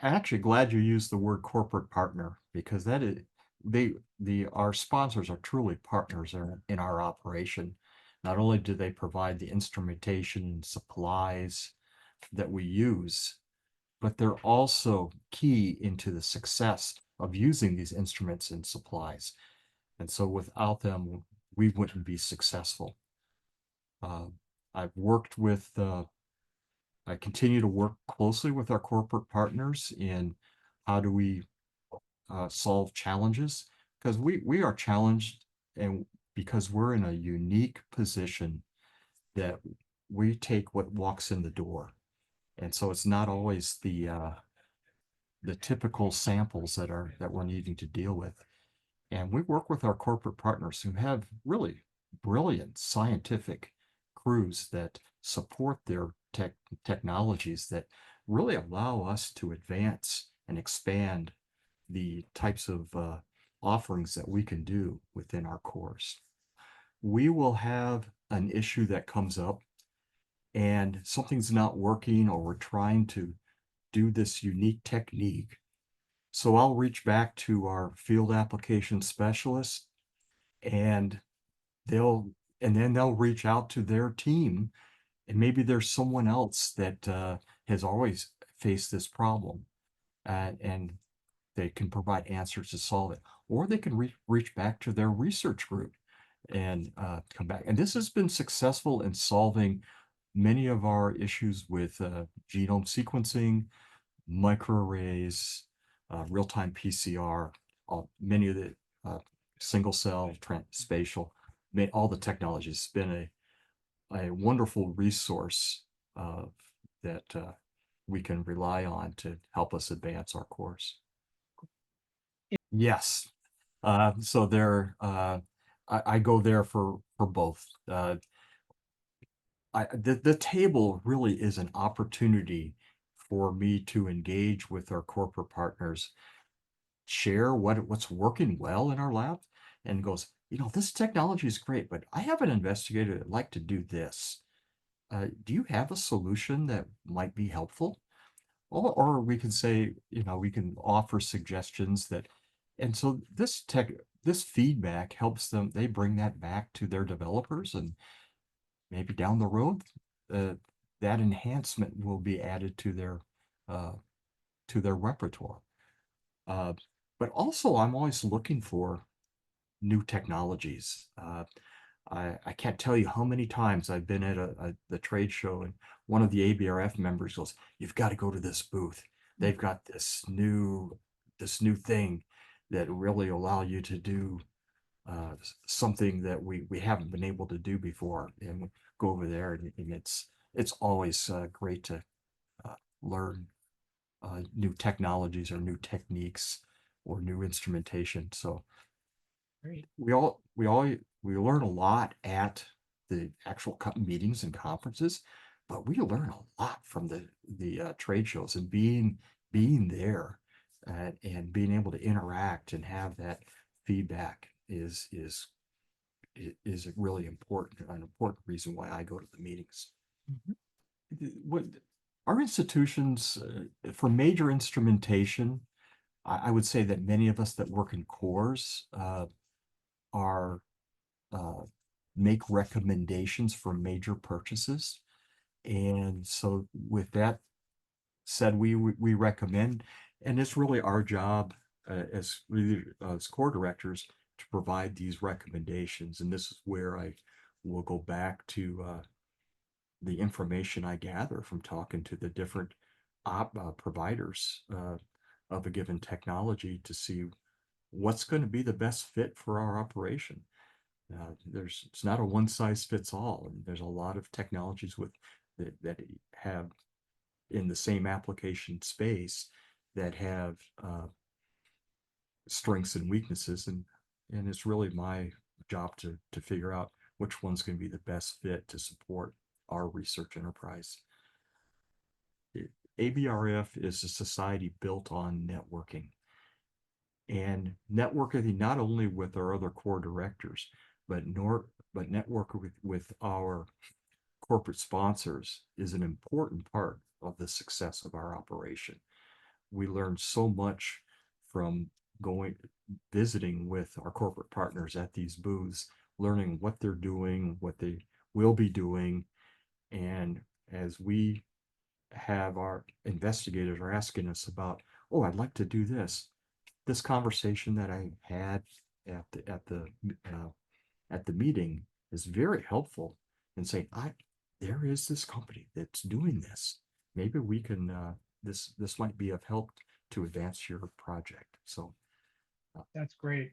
I'm actually glad you used the word corporate partner because that is our sponsors are truly partners in our operation. Not only do they provide the instrumentation and supplies that we use, but they're also key into the success of using these instruments and supplies. And so without them, we wouldn't be successful. Uh, I've worked with I continue to work closely with our corporate partners in how do we solve challenges, because we are challenged, and because we're in a unique position that we take what walks in the door. And so it's not always the typical samples that we're needing to deal with. And we work with our corporate partners who have really brilliant scientific crews that support their technologies that really allow us to advance and expand the types of offerings that we can do within our course. We will have an issue that comes up and something's not working, or we're trying to do this unique technique. So I'll reach back to our field application specialist, and they'll then they'll reach out to their team, and maybe there's someone else that has always faced this problem, and they can provide answers to solve it, or they can reach back to their research group and come back. And this has been successful in solving many of our issues with genome sequencing, microarrays, real-time PCR, many of the single cell, spatial, all the technologies. It's been a wonderful resource that we can rely on to help us advance our course. Yes. So there, I go there for both. The table really is an opportunity for me to engage with our corporate partners, share what's working well in our lab, and goes, this technology is great, but I have an investigator that'd like to do this. Do you have a solution that might be helpful? Or we can say, we can offer suggestions and so this feedback helps them, they bring that back to their developers, and maybe down the road, uh, that enhancement will be added uh, to their repertoire. Uh, but also, I'm always looking for new technologies. I can't tell you how many times I've been at the trade show, and one of the ABRF members goes, "You've got to go to this booth. They've got this new thing that really allow you to do something that we haven't been able to do before." And go over there, and it's always great to learn new technologies or new techniques or new instrumentation. So Great. we learn a lot at the actual meetings and conferences, but we learn a lot from the trade shows, and being there and being able to interact and have that feedback is really important, an important reason why I go to the meetings. Mhm. What our institutions for major instrumentation, I would say that many of us that work in cores are uh, make recommendations for major purchases. And so with that said, we recommend, and it's really our job as core directors to provide these recommendations. And this is where I will go back to the information I gather from talking to the different providers of a given technology to see what's going to be the best fit for our operation. It's not a one size fits all, and there's a lot of technologies that have in the same application space that have strengths and weaknesses, and it's really my job to figure out which one's going to be the best fit to support our research enterprise. ABRF is a society built on networking, and networking not only with our other core directors, but network with our corporate sponsors is an important part of the success of our operation. we learned so much from going visiting with our corporate partners at these booths, learning what they're doing, what they will be doing. And as we have our investigators are asking us about, oh, I'd like to do this. This conversation that I had at uh, the meeting is very helpful in saying, there is this company that's doing this. Maybe we can this might be of help to advance your project. So That's great.